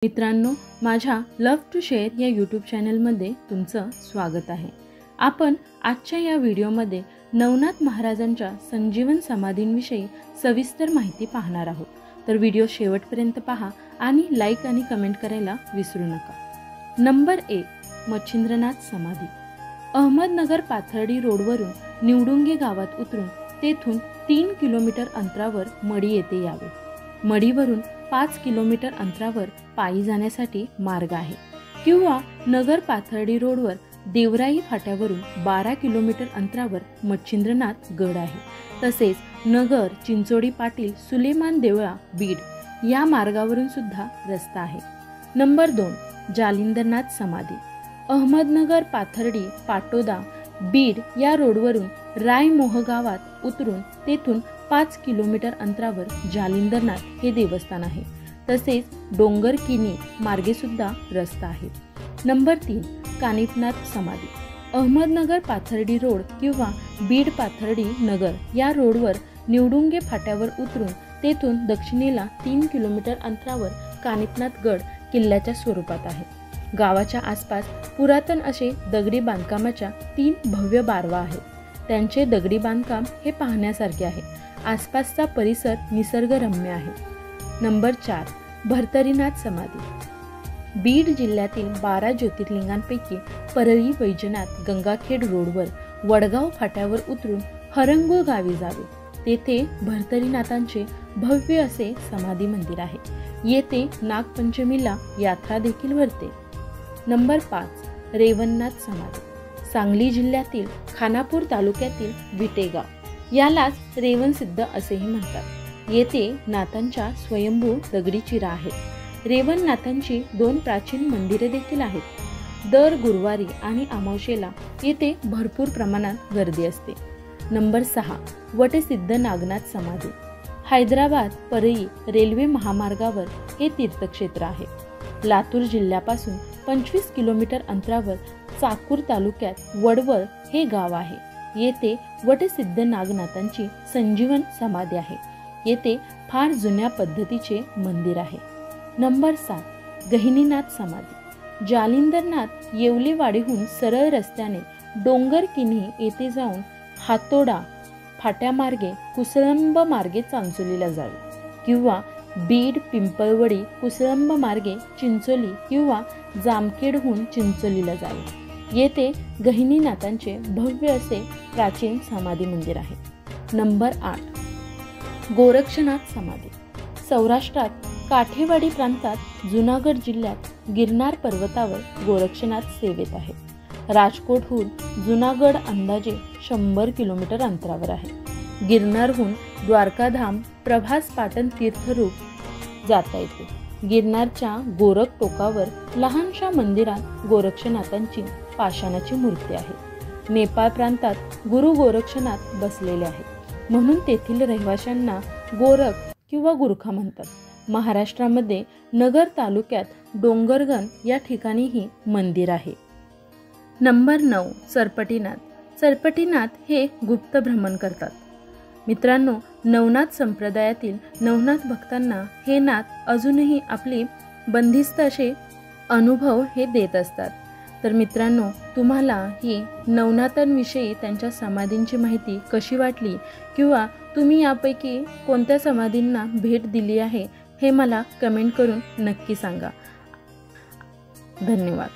मित्रांनो, माझ्या love to share या यूट्यूब चॅनलमध्ये तुमचं स्वागत आहे। आपण आजच्या या व्हिडिओमध्ये नवनाथ महाराजांच्या संजीवन समाधींविषयी सविस्तर माहिती पाहणार आहोत। तर व्हिडिओ शेवटपर्यंत पहा आणि लाईक आणि कमेंट करायला विसरू नका। नंबर 1, मच्छिंद्रनाथ समाधी। अहमदनगर पाथर्डी रोडवरून निवडुंगे गावात उतरून तेथून 3 किलोमीटर अंतरावर मडी येथे यावे। मडीवरून 5 किलोमीटर अंतरावर पायी जाण्यासाठी मार्ग आहे किंवा नगर पाथर्डी रोडवर देवराई फाट्यावरून 12 किलोमीटर अंतरावर मच्छिंद्रनाथ गड आहे। तसेच नगर चिंचोडी पाटील सुलेमान देवळा बीड या मार्गावरून सुद्धा रस्ता आहे। नंबर 2, जालिंदरनाथ समाधी। अहमदनगर पाथर्डी पाटोदा बीड या रोडवरून रायमोह गावात उतरून तेथून 5 किलोमीटर अंतरावर जालिंदरनाथ हे देवस्थान आहे। तसेच डोंगरकिनी मार्गे सुद्धा रस्ता आहे। नंबर 3, कानिफनाथ समाधी। अहमदनगर पाथर्डी रोड किंवा बीड पाथर्डी नगर या रोडवर निवडुंगे फाट्यावर उतरून तेथून दक्षिणेला 3 किलोमीटर अंतरावर कानिफनाथ गड किल्ल्याच्या स्वरूपात आहे। गावाच्या आसपास पुरातन असे दगडी बांधकामाच्या 3 भव्य बारवा आहेत। त्यांचे दगडी बांधकाम हे पाहण्यासारखे आहे। आसपासचा परिसर निसर्गरम्य आहे। नंबर 4, भर्तरीनाथ समाधी। बीड जिल्ह्यातील 12 ज्योतिर्लिंगांपैकी परळी वैजनाथ गंगाखेड रोडवर वडगाव फाट्यावर उतरून हरंगुळ गावी जावे। तेथे भर्तरीनाथांचे भव्य असे समाधी मंदिर आहे। येथे नागपंचमीला यात्रा देखील भरते। नंबर 5, रेवणनाथ समाधी। सांगली जिल्ह्यातील खानापूर तालुक्यातील विटेगाव यालाच रेवणसिद्ध असेही म्हणतात। येथे नाथांच्या स्वयंभू दगडी चिरा आहेत। रेवणनाथांची 2 प्राचीन मंदिरे देखील आहेत। दर गुरुवारी आणि अमावस्येला येथे भरपूर प्रमाणात गर्दी असते। नंबर 6, वटसिद्ध नागनाथ समाधी। हैदराबाद परळी रेल्वे महामार्गावर हे तीर्थक्षेत्र आहे। लातूर जिल्ह्यापासून 25 किलोमीटर अंतरावर चाकूर तालुक्यात वडवळ हे गाव आहे। येथे वटसिद्ध नागनाथांची संजीवन समाधी आहे। येथे फार जुन्या पद्धतीचे मंदिर आहे। नंबर 7, गहिनीनाथ समाधी। जालिंदरनाथ येवलेवाडीहून सरळ रस्त्याने डोंगरकिनी येथे जाऊन हातोडा फाट्यामार्गे कुसळंब मार्गे चांचोलीला जावे किंवा बीड पिंपळवडी कुसळंब मार्गे चिंचोली किंवा जामखेडहून चिंचोलीला जावे। येथे गहिनीनाथांचे भव्य असे प्राचीन समाधी मंदिर आहे। नंबर 8, गोरक्षनाथ समाधी। सौराष्ट्रात काठेवाडी प्रांतात जुनागड जिल्ह्यात गिरनार पर्वतावर गोरक्षनाथ सेवेत आहे। राजकोटहून जुनागड अंदाजे 100 किलोमीटर अंतरावर आहे। गिरनारहून द्वारकाधाम प्रभास पाटण तीर्थरूप जाता येते। गिरनारच्या गोरख टोकावर लहानशा मंदिरात गोरक्षनाथांची पाषाणाची मूर्ती आहे। नेपाळ प्रांतात गुरु गोरक्षनाथ बसलेले आहेत, म्हणून तेथील रहिवाशांना गोरख किंवा गुरखा म्हणतात। महाराष्ट्रामध्ये नगर तालुक्यात डोंगरगण या ठिकाणीही मंदिर आहे। नंबर 9, चरपटीनाथ। चरपटीनाथ हे गुप्त भ्रमण करतात। मित्रांनो, नवनाथ संप्रदायातील नवनाथ भक्तांना हे नाथ अजूनही आपली बंदिस्त असे अनुभव हे देत असतात। तर मित्रांनो, तुम्हाला ही नवनाथांविषयी त्यांच्या समाधींची माहिती कशी वाटली किंवा तुम्ही यापैकी कोणत्या समाधींना भेट दिली आहे हे मला कमेंट करून नक्की सांगा। धन्यवाद।